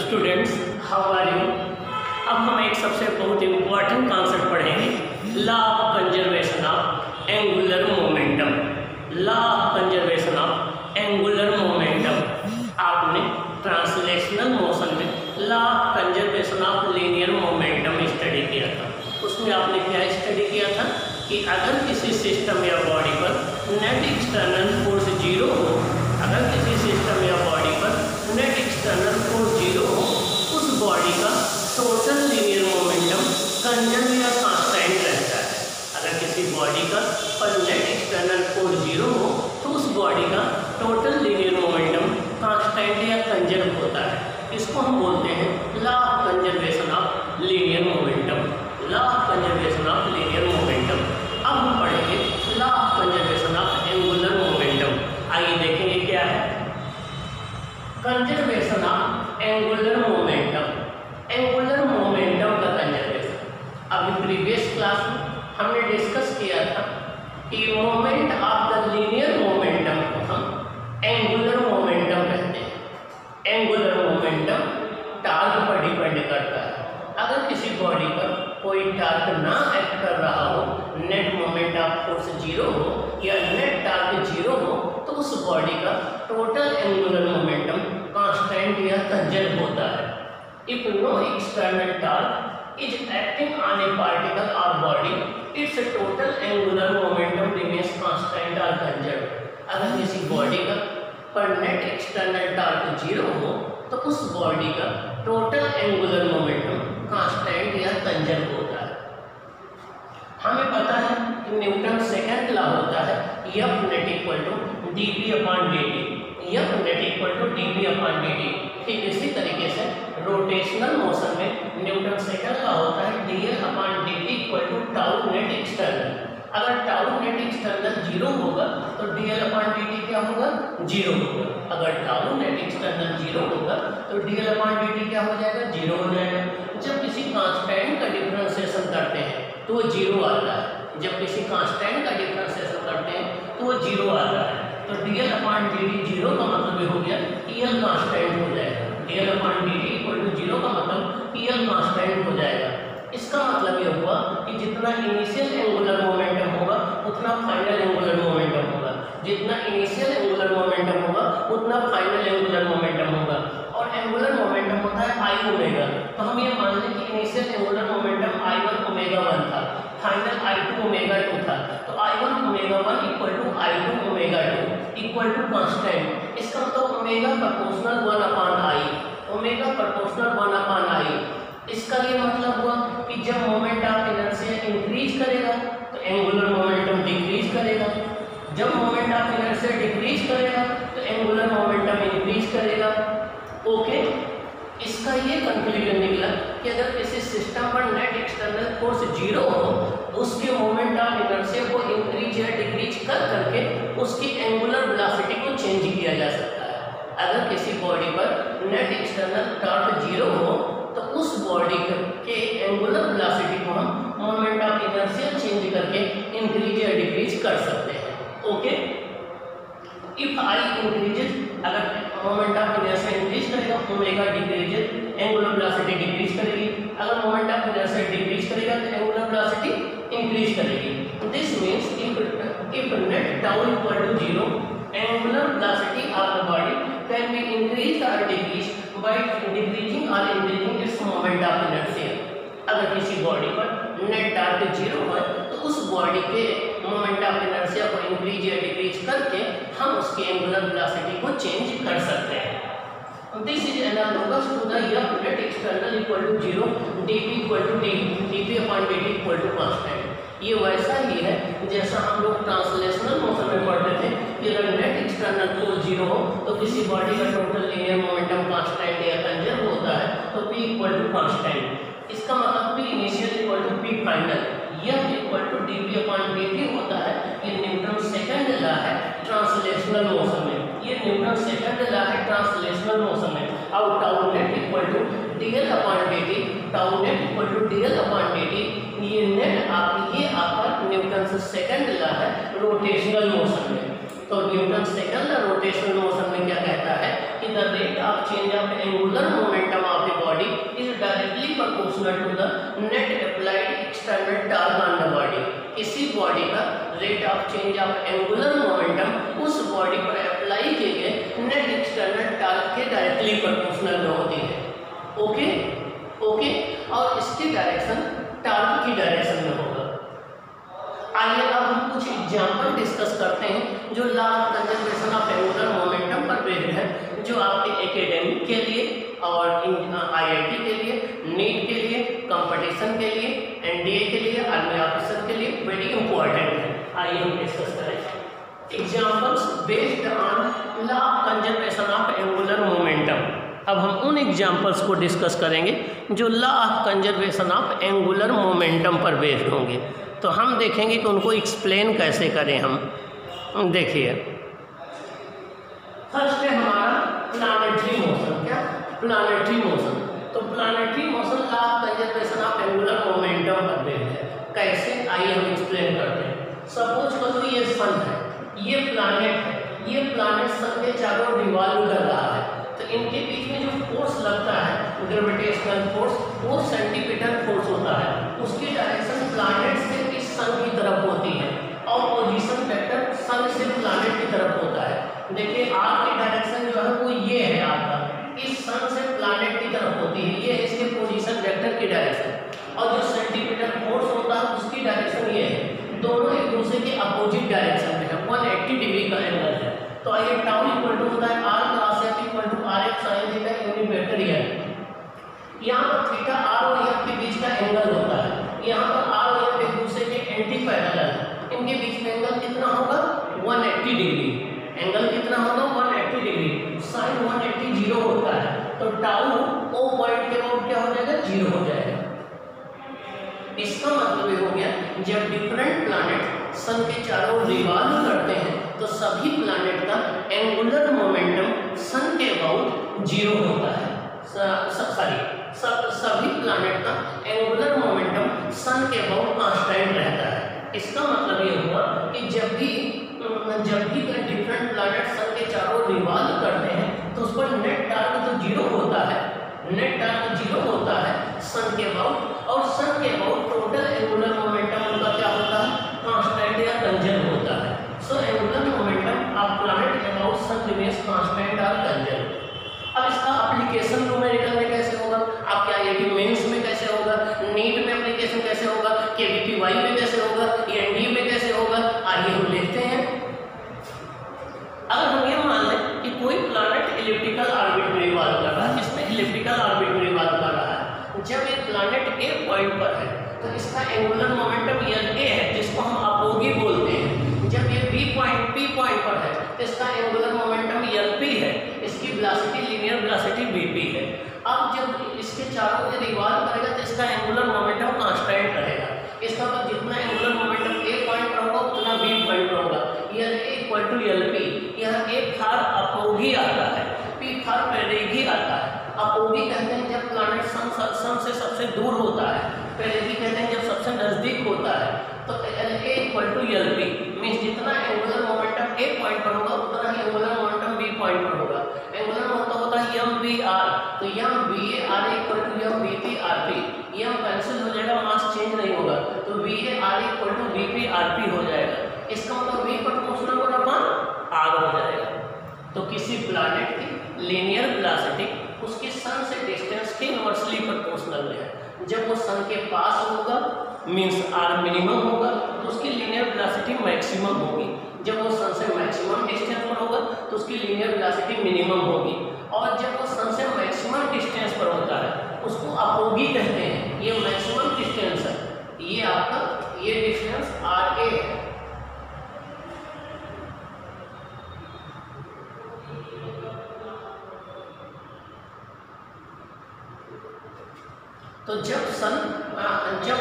Students, how are you. अब हम एक सबसे बहुत इम्पोर्टेंट कॉन्सेप्ट पढ़ेंगे, law of conservation of angular momentum. Law of conservation of angular momentum आपने ट्रांसलेशनल मोशन में law of conservation of linear momentum study किया था। उसमें आपने क्या स्टडी किया था कि अगर किसी सिस्टम या बॉडी पर नेट एक्सटर्नल फोर्स जीरो हो, अगर किसी सिस्टम या बॉडी पर नेट एक्सटर्नल फोर्स जीरो हो, उस बॉडी का टोटल लीनियर मोमेंटम कंजर्व या कांस्टेंट रहता है। अगर किसी बॉडी का पर नेट एक्सटर्नल फोर्स जीरो हो तो उस बॉडी का टोटल लीनियर मोमेंटम कांस्टेंट या कंजर्व होता है। इसको हम बोलते हैं law of conservation of linear momentum. Law of conservation of linear momentum. अब हम पढ़ेंगे law of conservation of angular momentum. आइए देखेंगे क्या है conservation of angular momentum. Angular momentum का कंजर्वेशन अभी प्रीवियस क्लास में हमने डिस्कस किया था कि moment of the linear momentum को हम एंगुलर मोमेंटम कहते हैं। एंगुलर मोमेंटम टार्क पर डिपेंड करता है। अगर किसी बॉडी पर कोई टार्क ना एक्ट कर रहा हो, net moment of force zero हो या नेट टार्क जीरो हो, तो उस बॉडी का टोटल एंगुलर मोमेंटम कांस्टेंट या कंजर्व होता है। If no external torque is acting on a particle और body, its total angular momentum remains constant और कंजर्व। अगर किसी बॉडी का पर नेट एक्सटर्नल टार्क जीरो हो तो उस बॉडी का टोटल एंगुलर मोमेंटम कांस्टेंट या कंजर्व होता है। हमें पता है कि न्यूटन सेकंड लॉ होता है F net equal to dP upon dt। F net equal to dP upon dt। ठीक इसी तरीके से रोटेशनल मोशन में न्यूटन सेकंड लॉ होता है dL upon dt equal to tau net external. अगर टाउ नेट एक्सटर्नल जीरो होगा तो dL अपॉन dt क्या होगा? जीरो होगा। अगर टाउ नेट एक्सटर्नल जीरो होगा तो dL अपॉन dt क्या हो जाएगा? जीरो हो जाएगा। जब किसी कांस्टेंट का डिफरेंशिएशन करते हैं तो वो जीरो आता है। जब किसी कांस्टेंट का डिफरेंशिएशन करते हैं तो वो जीरो आता है। तो dL अपॉन dt जीरो का मतलब ये हो गया कि L कांस्टेंट हो जाएगा। dL upon dt equal to zero का मतलब कि L कांस्टेंट हो जाएगा। इसका मतलब ये हुआ कि जितना इनिशियल एंगुलर मोमेंटम होगा उतना फाइनल एंगुलर मोमेंटम होगा। जितना इनिशियल एंगुलर मोमेंटम होगा उतना फाइनल एंगुलर मोमेंटम होगा। और एंगुलर मोमेंटम होता है I ओमेगा। तो हम ये मान लें कि initial angular momentum I1 omega 1 था, फाइनल I2 ओमेगा 2 था। तो I1 omega 1 equal to I2 omega 2 equal to constant. इसका मतलब omega proportional 1 upon I। Omega proportional 1 upon I। इसका ये मतलब हुआ कि जब मोमेंट ऑफ इनर्शिया इंक्रीज करेगा तो एंगुलर मोमेंटम डिक्रीज करेगा। जब मोमेंट ऑफ इनर्शिया डिक्रीज करेगा तो एंगुलर मोमेंटम इंक्रीज करेगा। ओके, इसका ये कंक्लूजन निकला कि अगर किसी सिस्टम पर नेट एक्सटर्नल फोर्स जीरो हो तो उसके मोमेंट ऑफ इनर्शिया को इंक्रीज या डिक्रीज कर करके उसकी एंगुलर वेलोसिटी को चेंज किया जा सकता है। अगर किसी बॉडी पर नेट एक्सटर्नल टॉर्क जीरो हो तो उस बॉडी के एंगुलर वेलोसिटी को हम मोमेंट ऑफ इनर्शिया चेंज करके इंक्रीज या डिक्रीज कर सकते हैं। ओके, इफ I इंक्रीजेस, अगर मोमेंट ऑफ इनर्शिया इंक्रीज करेगा omega decreases, angular velocity decrease करेगी। अगर मोमेंट ऑफ इनर्शिया डिक्रीज करेगा तो एंगुलर वेलोसिटी इंक्रीज करेगी। This means if net tau equal to zero, angular velocity of the body can be increase और decrease by decreasing और increasing its moment of inertia. अगर किसी body पर net torque zero है तो उस body के मोमेंट ऑफ इनर्शिया को इंक्रीज या डिक्रीज करके हम उसकी एंगुलर वेलोसिटी को चेंज कर सकते हैं। This is analogous to the F net external equal to zero dP equal to dP upon dt equal to constant. ये वैसा ही है जैसा हम लोग ट्रांसलेशनल मोशन में पढ़ते थे कि अगर नेट एक्सटर्नल फोर्स जीरो हो तो किसी बॉडी का टोटल लीनियर मोमेंटम कांस्टेंट या कंजर्व होता है तो P इक्वल टू कांस्टेंट। इसका मतलब P initial equal to P final. F equal to dP upon dt होता है। ये न्यूटन सेकंड लॉ है ट्रांसलेशनल मोशन में। ये न्यूटन सेकंड लॉ है ट्रांसलेशनल मोशन में। और tau net equal to dL upon dt, tau net equal to dL upon dt। ये नेट आपका न्यूटन से सेकंड लॉ है रोटेशनल मोशन में। तो Newton second law rotational motion में क्या कहता है कि the rate of change of angular momentum of directly proportional to the net applied external torque on the body. किसी बॉडी का rate of change of angular momentum उस body पर apply किए गए नेट एक्सटर्नल टॉर्क के directly proportional में होती है। ओके ओके, और इसकी डायरेक्शन टॉर्क की डायरेक्शन में होगा। आइए अब हम कुछ एग्जाम्पल डिस्कस करते हैं जो law of conservation of angular momentum पर बेस्ड है, जो आपके एकेडमिक के लिए और IIT के लिए, नीट के लिए, कंपटीशन के लिए, NDA के लिए, आर्मी ऑफिसर के लिए वेरी इंपॉर्टेंट है। आइए हम डिस्कस करें examples based on law of conservation of angular momentum. अब हम उन एग्जाम्पल्स को डिस्कस करेंगे जो law of conservation of angular momentum पर बेस्ड होंगे। तो हम देखेंगे कि उनको एक्सप्लेन कैसे करें। हम देखिए, फर्स्ट है हमारा प्लानेटरी मोशन। क्या? Planetary motion. तो planetary motion law of conservation of angular momentum पर बेस्ड है। कैसे? आइए हम एक्सप्लेन करते हैं। सपोज करो ये सन है, ये प्लानेट है, ये प्लानेट सन के चारों रिवॉल्व कर रहा है, तो इनके बीच में जो फोर्स लगता है ग्रेविटेशनल फोर्स, वो सेंटीमीटर फोर्स होता है। उसकी डायरेक्शन प्लानेट से इस सन की तरफ होती है और पोजीशन वेक्टर सन से प्लानेट की तरफ होता है। देखिए आर की डायरेक्शन जो है वो ये है आपका, इस सन से प्लानेट की तरफ होती है, ये इसके पोजीशन वेक्टर की डायरेक्शन। और जो सेंटीमीटर फोर्स होता है उसकी डायरेक्शन ये है। दोनों एक दूसरे के अपोजिट डायरेक्शन में है, 180 डिग्री का एंगल है। तो आइए टाउ इक्वल टू होता है R cross F equal to R F sine theta unit vector F. यहाँ पर थीटा आर और एफ के बीच का एंगल होता है। यहाँ पर आर और एफ एक दूसरे के एंटी पैरेलल है, इनके बीच में एंगल कितना होगा? 180 डिग्री। एंगल कितना होगा? 180 डिग्री। साइन 180 जीरो होता है, तो टाउ ओ पॉइंट के बाद क्या हो जाएगा? जीरो हो जाएगा। इसका मतलब ये हो गया जब डिफरेंट प्लैनेट सन के चारों रिवॉल्व करते हैं तो सभी प्लैनेट का एंगुलर मोमेंटम सन के अबाउट जीरो होता है। सभी प्लैनेट का एंगुलर मोमेंटम सन के अबाउट कांस्टेंट रहता है। इसका मतलब ये हुआ कि जब भी डिफरेंट प्लैनेट सन के चारों रिवॉल्व करते हैं तो उस पर नेट टार्क तो जीरो होता है, नेट टार्क जीरो होता है सन के अबाउट, और सन के अबाउट टोटल एंगुलर मोमेंटम उनका क्या होता है? कांस्टेंट या कंजर्व होता है। So angular momentum of planet about sun remains constant और कंजर्व। अब इसका एप्लीकेशन न्यूमेरिकल में कैसे होगा? आपके IIT मेंस में कैसे होगा? नीट में एप्लीकेशन कैसे होगा? KVPY में कैसे होगा? NDA में कैसे होगा? आइए हम देखते हैं। अगर हम ये मान लें कि कोई प्लैनेट इलिप्टिकल ऑर्बिट में रिवॉल्व कर रहा है, इसमें इलिप्टिकल ऑर्बिट में रिवॉल्व कर रहा है, जब एक प्लैनेट ए पॉइंट पर है तो इसका एंगुलर मोमेंटम LA है, जिसको हम अपोगी बोलते हैं। जब ये P पॉइंट पर है तो इसका एंगुलर मोमेंटम LP है, इसकी वेलोसिटी लीनियर वेलोसिटी BP है। अब जब इसके चारों ओर रिवॉल्व करेगा तो इसका एंगुलर मोमेंटम कांस्टेंट रहेगा। इसका मतलब जितना एंगुलर मोमेंटम A पॉइंट पर होगा उतना B पॉइंट पर होगा। LA equal to LP। यहाँ A फार अपोगी आता है, P फार पेरिगी आता है। अपोगी कहते हैं जब प्लैनेट सन से सबसे दूर होता है, पेरिगी कहते हैं जब सबसे नजदीक होता है। तो LA equal to LP means जितना एंगुलर मोमेंटम A पॉइंट पर होगा उतना ही एंगुलर मोमेंटम B पॉइंट पर होगा। एंगुलर मोमेंटम होता है MVR, तो MVAR equal to MVPRP। M cancel हो जाएगा, मास चेंज नहीं होगा, तो VAR इक्वल टू VPRP हो जाएगा। इसका मतलब V प्रोपोर्शनल होगा अपॉन R हो जाएगा। तो किसी प्लैनेट की लीनियर वेलोसिटी उसके सन से डिस्टेंस के इनवर्सली प्रोपोर्शनल में है। जब वो सन के पास होगा मीन्स R मिनिमम होगा तो उसकी लीनियर वेलोसिटी मैक्सिमम होगी। जब वो सन से मैक्सिमम डिस्टेंस पर होगा तो उसकी लीनियर वेलोसिटी मिनिमम होगी। और जब वो सन से मैक्सिमम डिस्टेंस पर होता है उसको अपोगी कहते हैं। ये मैक्सिमम डिस्टेंस है, ये आपका ये डिस्टेंस RA है। तो जब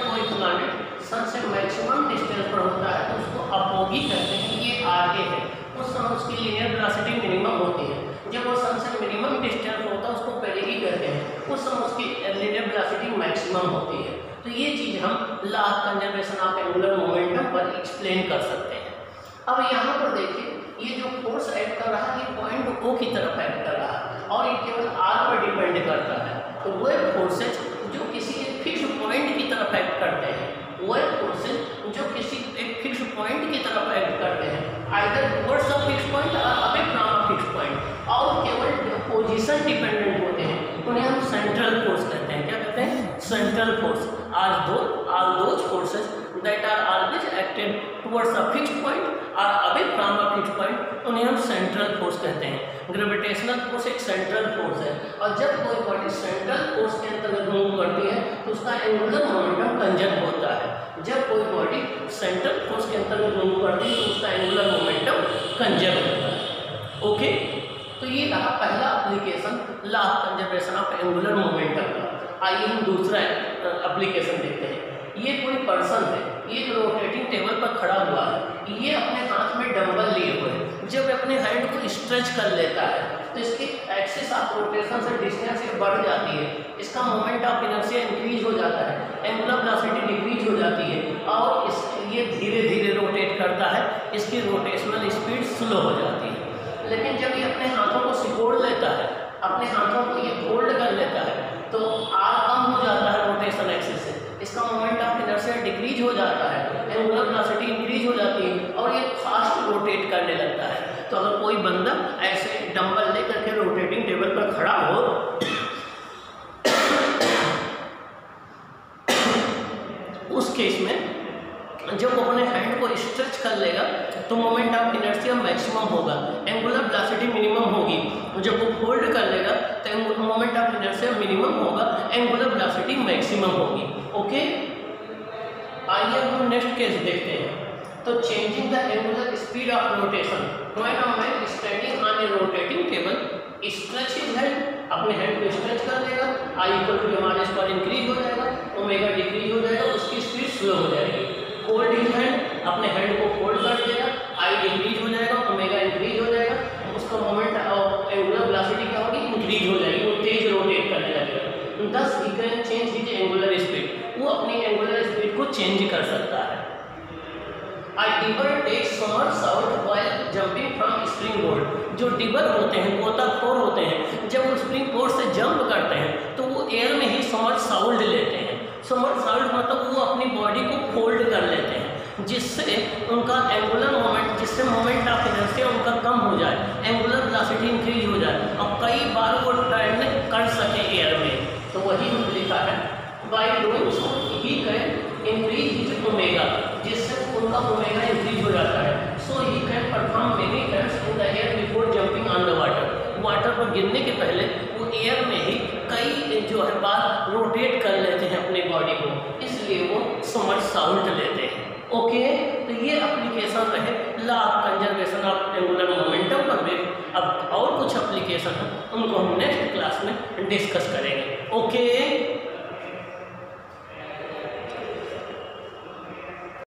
कोई प्लैनेट सन से मैक्सिमम डिस्टेंस पर होता है तो उसको अपोगी कहते हैं, ये RA है। उस समय उसकी लीनियर वेलोसिटी मिनिमम होती है। जब वो सन से मिनिमम डिस्टेंस होता है उसको पेरिगी कहते हैं, उस समय उसकी लीनियर वेलोसिटी मैक्सिमम होती है। तो ये चीज़ हम law of conservation of angular momentum पर एक्सप्लेन कर सकते हैं। अब यहाँ पर देखिए ये जो फोर्स एक्ट कर रहा है ये पॉइंट O की तरफ एक्ट कर रहा है और ये केवल R पर डिपेंड करता है। तो वो फोर्सेज जो पॉइंट की तरफ एक्ट करते हैं, वो फोर्सेस जो किसी एक फिक्स पॉइंट की तरफ एक्ट करते हैं, either towards a fix point और away from a fix point, और केवल पोजीशन डिपेंडेंट होते हैं, उन्हें हम सेंट्रल फोर्स कहते हैं। क्या कहते हैं? Central force. Are those forces that are always acted towards a fixed point और away from a fixed point, उन्हें हम सेंट्रल फोर्स कहते हैं। ग्रेविटेशनल फोर्स एक सेंट्रल फोर्स है, और जब कोई बॉडी सेंट्रल फोर्स के अंतर्गत मूव करती है तो उसका एंगुलर मोमेंटम कंजर्व होता है। जब कोई बॉडी सेंट्रल फोर्स के अंतर्गत मूव करती है तो उसका एंगुलर मोमेंटम कंजर्व होता है। ओके, तो ये रहा पहला application law of conservation of angular momentum का। आइए हम दूसरा एप्लीकेशन देखते हैं। ये कोई पर्सन है, ये एक रोटेटिंग टेबल पर खड़ा हुआ है, ये अपने हाथ में डंबल लिए हुए है। जब अपने हैंड को स्ट्रेच कर लेता है तो इसकी एक्सिस ऑफ रोटेशन से डिस्टेंस बढ़ जाती है, इसका मोमेंट ऑफ इनर्शिया इंक्रीज हो जाता है, एंगुलर वेलोसिटी डिक्रीज हो जाती है, और ये धीरे धीरे रोटेट करता है, इसकी रोटेशनल स्पीड स्लो हो जाती है। लेकिन जब ये अपने हाथों को सिकोड़ लेता है, अपने हाथों को ये फोल्ड कर लेता है, तो आर कम हो जाता है रोटेशन एक्सिस से, इसका मोमेंट ऑफ इनर्शिया डिक्रीज हो जाता है, एंगुलर वेलोसिटी इंक्रीज हो जाती है, और ये फास्ट रोटेट करने लगता है। तो अगर कोई बंदा ऐसे डंबल लेकर के रोटेटिंग टेबल पर खड़ा हो उस केस में जब वो अपने हैंड को स्ट्रेच कर लेगा तो मोमेंट ऑफ इनर्शिया मैक्सिमम होगा, एंगुलर वेलोसिटी मिनिमम होगी। जब वो फोल्ड कर लेगा तो मोमेंट ऑफ इनर्शिया मिनिमम होगा, एंगुलर वेलोसिटी मैक्सिमम होगी। ओके, आइए हम नेक्स्ट केस देखते हैं। तो changing the angular speed of rotation when a man standing on A rotating table stretch his hand, अपने हैंड को स्ट्रेच कर देगा, आई इक्वल टू एम पर इंक्रीज हो जाएगा, ओमेगा डिक्रीज हो जाएगा, उसकी स्पीड स्लो हो जाएगी। फोल्ड हिज हैंड, अपने हैंड को फोल्ड कर देगा, आई डिक्रीज हो जाएगा, ओमेगा इंक्रीज हो जाएगा, उसका मोमेंट और एंगुलर वेलोसिटी क्या होगी? इंक्रीज हो जाएगी, वो तेज रोटेट करने लगेगा। दस he can change his angular speed, वो अपनी एंगुलर स्पीड को चेंज कर सकता है। A dibber takes somersault while jumping from spring board, जो डिबर होते हैं, गोताखोर होते हैं, जब वो स्प्रिंग बोर्ड से जंप करते हैं तो वो एयर में ही सोमरसॉल्ट लेते हैं। सोमरसॉल्ट मतलब वो अपनी बॉडी को फोल्ड कर लेते हैं, जिससे उनका एंगुलर मोमेंट, जिससे मोमेंट ऑफ इनर्शिया उनका कम हो जाए, एंगुलर वेलोसिटी इंक्रीज हो जाए, और कई बार वो टर्न कर सके एयर में। तो वही लिखा है, by doing so he can increase his omega, जिससे उनका ओमेगा इंक्रीज हो जाता है। So he can perform many turns in the air before jumping on the water, water पर गिरने के पहले वो एयर में ही कई जो है बार रोटेट कर लेते हैं अपनी बॉडी को, इसलिए वो सोमरसॉल्ट लेते हैं। ओके, तो ये एप्लीकेशन रहे law of conservation of angular momentum पर भी। अब और कुछ एप्लीकेशन है, उनको हम नेक्स्ट क्लास में डिस्कस करेंगे। ओके।